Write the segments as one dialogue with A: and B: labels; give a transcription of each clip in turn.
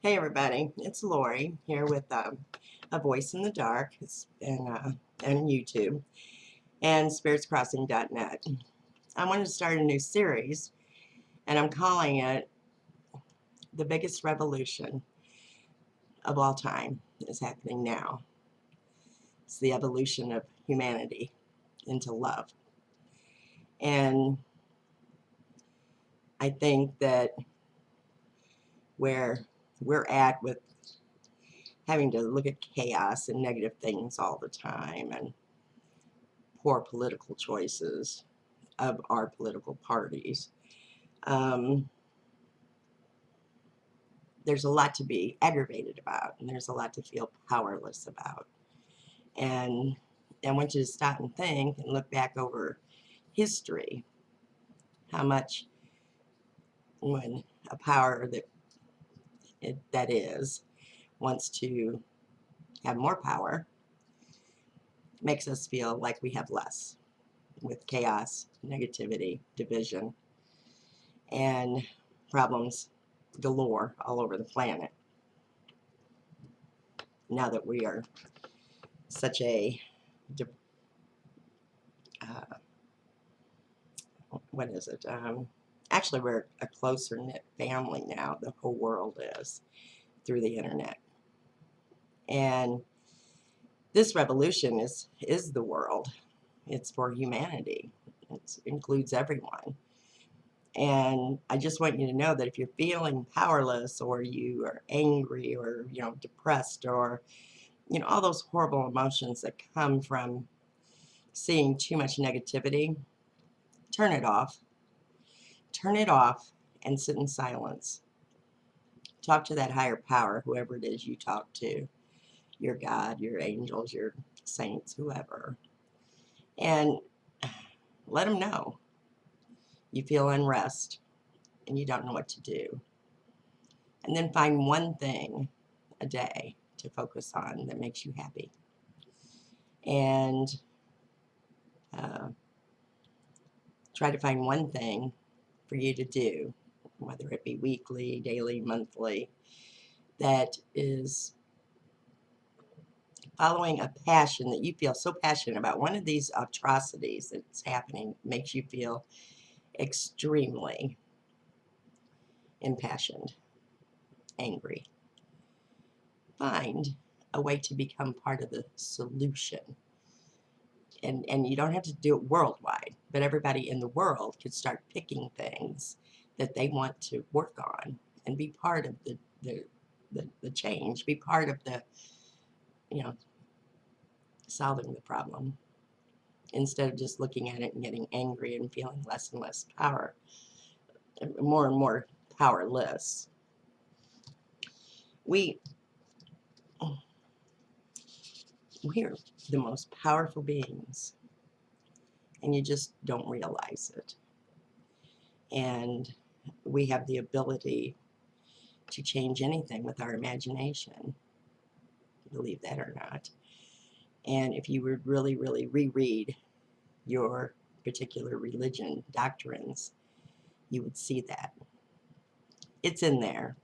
A: Hey everybody, it's Lori here with A Voice in the Dark and YouTube and spiritscrossing.net. I wanted to start a new series and I'm calling it The Biggest Revolution of All Time is Happening Now. It's the evolution of humanity into love. And I think that where we're at with having to look at chaos and negative things all the time and poor political choices of our political parties. There's a lot to be aggravated about, and there's a lot to feel powerless about. And I want you to stop and think and look back over history, how much when a power that is wants to have more power makes us feel like we have less, with chaos, negativity, division, and problems galore all over the planet. Now that we are such a what is it? Actually, we're a closer knit family now. The whole world is through the internet, and this revolution is the world. It's for humanity. It includes everyone. And I just want you to know that if you're feeling powerless, or you are angry, or depressed, or all those horrible emotions that come from seeing too much negativity, turn it off. Turn it off and sit in silence. Talk to that higher power, whoever it is you talk to, your God, your angels, your saints, whoever, and let them know you feel unrest and you don't know what to do. And then find one thing a day to focus on that makes you happy. And try to find one thing for you to do, whether it be weekly, daily, monthly, that is following a passion that you feel so passionate about. One of these atrocities that's happening makes you feel extremely impassioned, angry. Find a way to become part of the solution. And you don't have to do it worldwide, but everybody in the world could start picking things that they want to work on and be part of the change, be part of the, solving the problem, instead of just looking at it and getting angry and feeling less and less power, more and more powerless. We're the most powerful beings, and you just don't realize it. And we have the ability to change anything with our imagination, believe that or not. And if you would really, really reread your particular religion doctrines, you would see that. It's in there,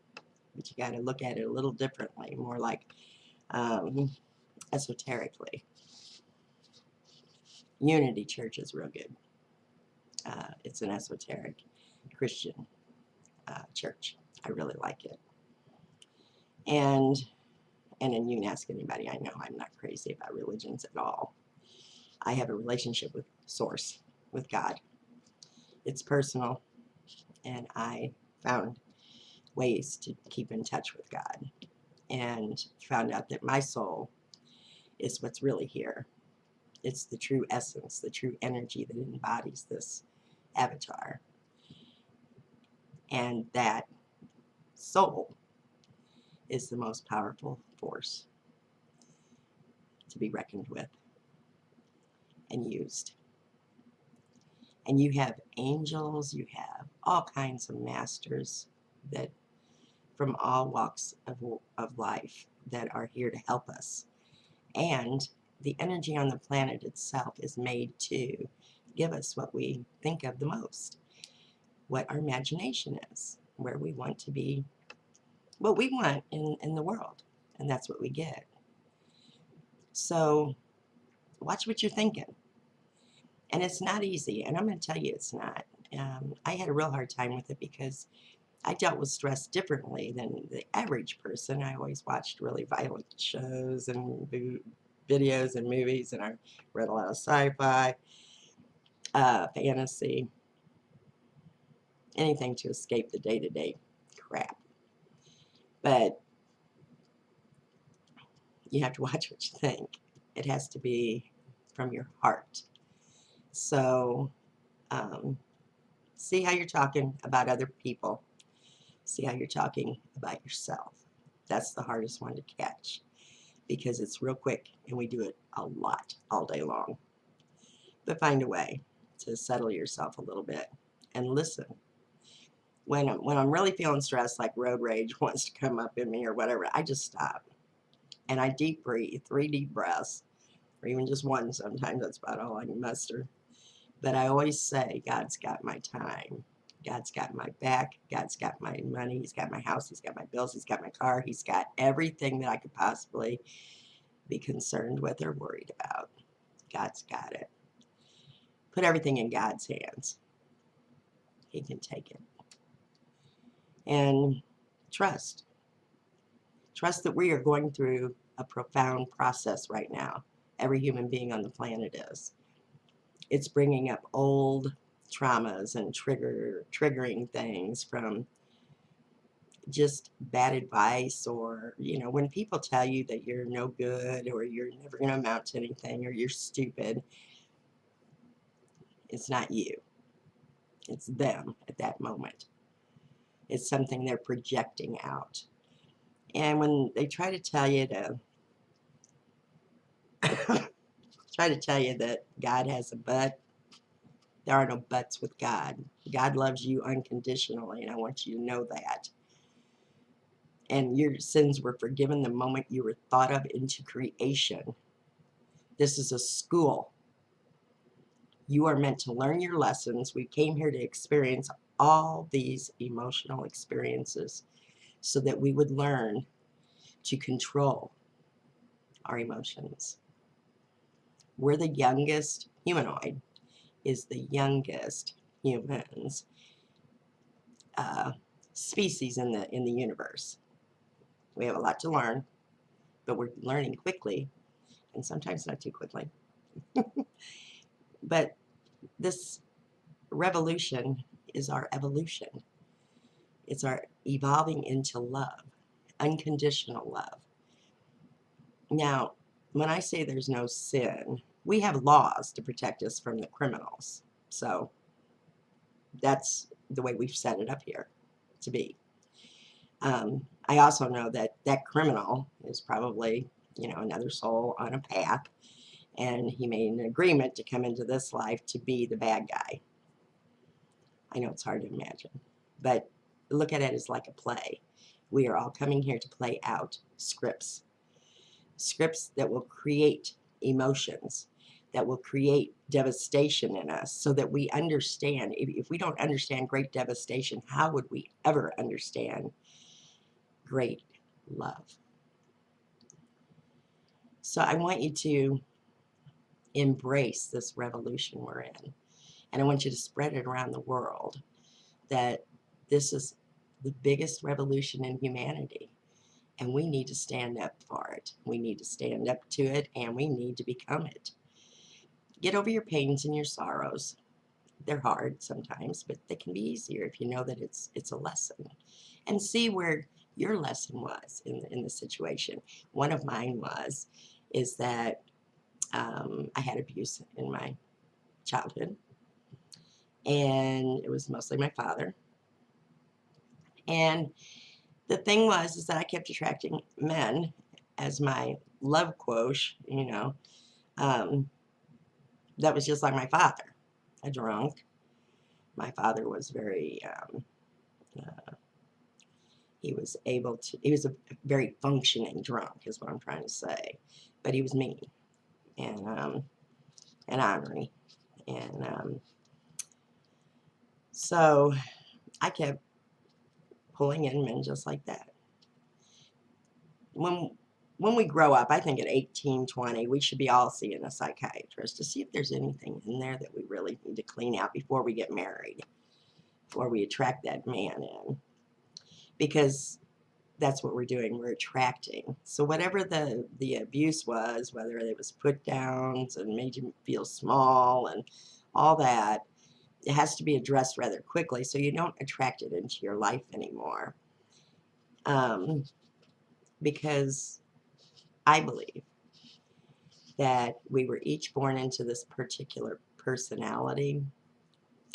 A: but you got to look at it a little differently, more like esoterically. Unity Church is real good. It's an esoteric Christian church. I really like it. And then you can ask anybody I know. I'm not crazy about religions at all. I have a relationship with Source, with God. It's personal, and I found ways to keep in touch with God, and found out that my soul is what's really here. It's the true essence, the true energy that embodies this avatar. And that soul is the most powerful force to be reckoned with and used. And you have angels, you have all kinds of masters that from all walks of life that are here to help us. And the energy on the planet itself is made to give us what we think of the most, what our imagination is, where we want to be what we want in the world, and that's what we get. So watch what you're thinking. And it's not easy, and I'm going to tell you it's not. I had a real hard time with it because I dealt with stress differently than the average person. I always watched really violent shows and videos and movies, and I read a lot of sci-fi, fantasy, anything to escape the day-to-day crap. But you have to watch what you think. It has to be from your heart. So see how you're talking about other people. See how you're talking about yourself. That's the hardest one to catch because it's real quick and we do it a lot all day long. But find a way to settle yourself a little bit and listen. When I'm really feeling stressed, like road rage wants to come up in me or whatever, I just stop and I deep breathe, 3 deep breaths, or even just one sometimes. That's about all I can muster. But I always say, God's got my time. God's got my back. God's got my money. He's got my house. He's got my bills. He's got my car. He's got everything that I could possibly be concerned with or worried about. God's got it. Put everything in God's hands. He can take it. And trust. Trust that we are going through a profound process right now. Every human being on the planet is. It's bringing up old traumas and triggering things from just bad advice, or when people tell you that you're no good or you're never going to amount to anything or you're stupid. It's not you, it's them at that moment. It's something they're projecting out. And when they try to tell you that God has a butt, there are no buts with God. God loves you unconditionally, and I want you to know that. And your sins were forgiven the moment you were thought of into creation. This is a school. You are meant to learn your lessons. We came here to experience all these emotional experiences so that we would learn to control our emotions. We're the youngest humanoid, is the youngest humans species in the universe. We have a lot to learn, but we're learning quickly, and sometimes not too quickly. But this revolution is our evolution. It's our evolving into love, unconditional love. Now, when I say there's no sin, we have laws to protect us from the criminals. So that's the way we've set it up here to be. I also know that that criminal is probably, another soul on a path, and he made an agreement to come into this life to be the bad guy. I know it's hard to imagine, but look at it as like a play. We are all coming here to play out scripts that will create emotions, that will create devastation in us, so that we understand. If we don't understand great devastation, how would we ever understand great love? So I want you to embrace this revolution we're in, and I want you to spread it around the world, that this is the biggest revolution in humanity, and we need to stand up for it. We need to stand up to it, and we need to become it. Get over your pains and your sorrows. They're hard sometimes, but they can be easier if you know that it's a lesson. And see where your lesson was in the situation. One of mine is that I had abuse in my childhood, and it was mostly my father. And the thing is that I kept attracting men as my love quotient, that was just like my father, a drunk. My father was very, he was a very functioning drunk, is what I'm trying to say. But he was mean and ornery. And so I kept pulling in men just like that. when we grow up, I think at 18, 20, we should be all seeing a psychiatrist to see if there's anything in there that we really need to clean out before we get married, before we attract that man in. Because that's what we're doing, we're attracting. So whatever the abuse was, whether it was put downs and made you feel small and all that, it has to be addressed rather quickly so you don't attract it into your life anymore. Because I believe that we were each born into this particular personality,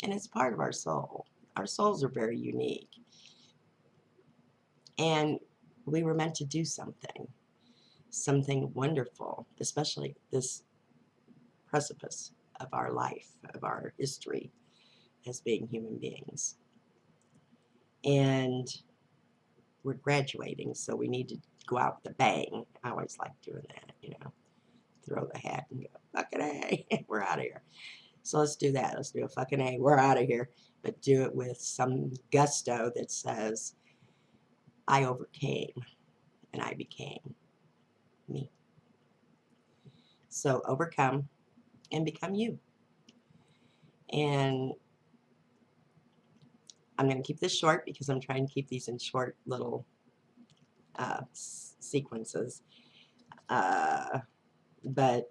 A: and it's part of our soul. Our souls are very unique. And we were meant to do something wonderful, especially this precipice of our life, of our history as being human beings. And we're graduating, so we need to go out with a bang. I always like doing that, throw the hat and go, fucking A, we're out of here. So let's do that. Let's do a fucking A, we're out of here. But do it with some gusto that says, I overcame and I became me. So overcome and become you. And I'm going to keep this short because I'm trying to keep these in short little sequences. But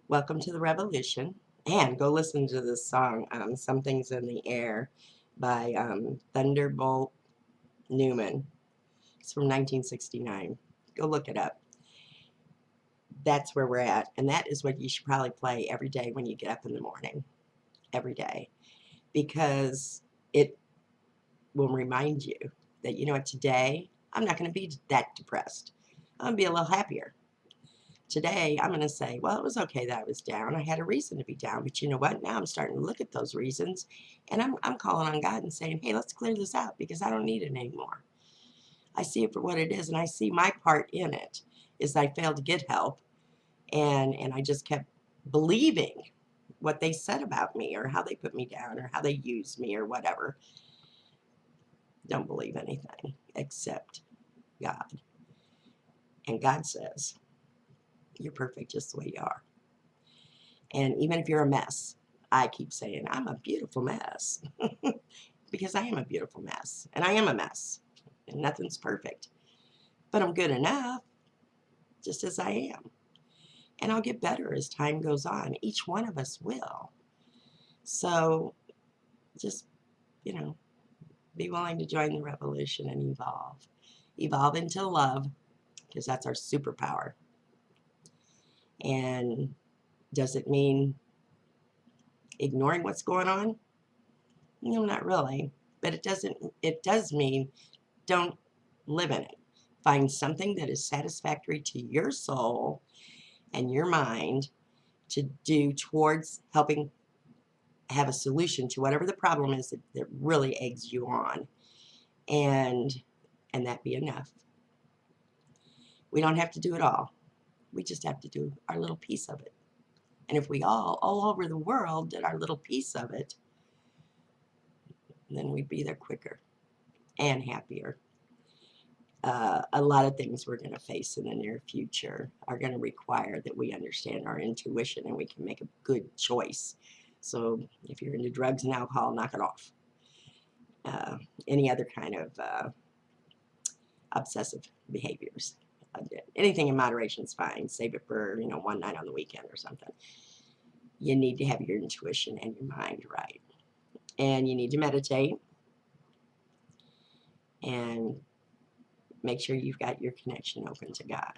A: welcome to the revolution. And go listen to this song, Something's in the Air by Thunderbolt Newman. It's from 1969. Go look it up. That's where we're at. And that is what you should probably play every day when you get up in the morning. Every day. Because it will remind you that, you know what, today I'm not going to be that depressed. I'm going to be a little happier. Today I'm going to say, well, it was okay that I was down. I had a reason to be down. But you know what? Now I'm starting to look at those reasons. And I'm calling on God and saying, hey, let's clear this out because I don't need it anymore. I see it for what it is. And I see my part in it is I failed to get help. And I just kept believing what they said about me or how they put me down or how they used me or whatever. Don't believe anything except God. And God says, you're perfect just the way you are. And even if you're a mess, I keep saying, I'm a beautiful mess. Because I am a beautiful mess. And I am a mess. And nothing's perfect. But I'm good enough, just as I am. And I'll get better as time goes on. Each one of us will. So just, be willing to join the revolution and evolve. Evolve into love, because that's our superpower. And does it mean ignoring what's going on? No, not really. But it does mean don't live in it. Find something that is satisfactory to your soul and your mind to do towards helping have a solution to whatever the problem is that really eggs you on. And that be enough. We don't have to do it all. We just have to do our little piece of it. And if we all over the world, did our little piece of it, then we'd be there quicker and happier. A lot of things we're going to face in the near future are going to require that we understand our intuition and we can make a good choice. So if you're into drugs and alcohol, knock it off. Any other kind of obsessive behaviors. Anything in moderation is fine. Save it for, one night on the weekend or something. You need to have your intuition and your mind right. And you need to meditate. And make sure you've got your connection open to God.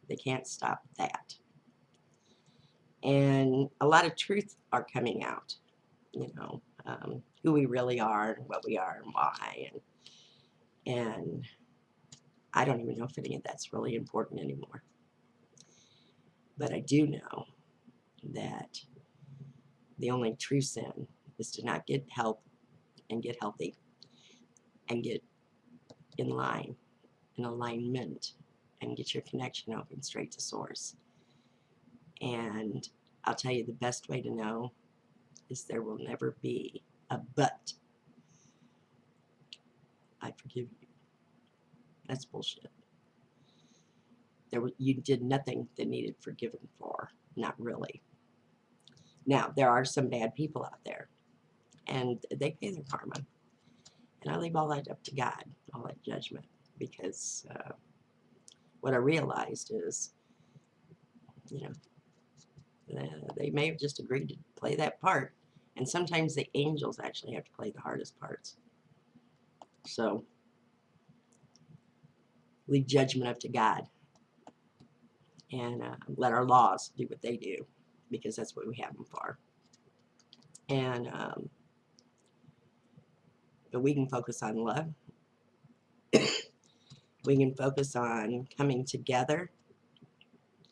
A: They can't stop that. And a lot of truth are coming out. Who we really are and what we are and why. And I don't even know if any of that's really important anymore. But I do know that the only true sin is to not get help and get healthy and get in line, in alignment, and get your connection open straight to source. And I'll tell you the best way to know is there will never be a but. I forgive you. That's bullshit. you did nothing that needed forgiven for. Not really. Now, there are some bad people out there, and they pay their karma. And I leave all that up to God, all that judgment, because what I realized is, you know, they may have just agreed to play that part, and sometimes the angels actually have to play the hardest parts. So, leave judgment up to God, and let our laws do what they do, because that's what we have them for. And but we can focus on love. We can focus on coming together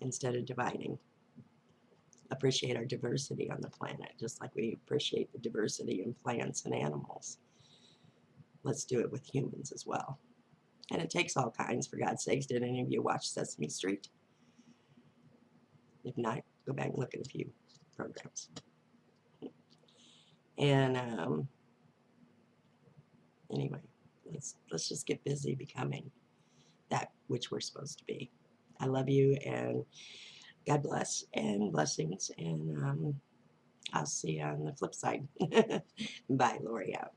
A: instead of dividing. Appreciate our diversity on the planet, just like we appreciate the diversity in plants and animals. Let's do it with humans as well. And it takes all kinds, for God's sakes. Did any of you watch Sesame Street? If not, go back and look at a few programs. And anyway, let's just get busy becoming that which we're supposed to be. I love you, and God bless, and blessings, and I'll see you on the flip side. Bye, Lori out.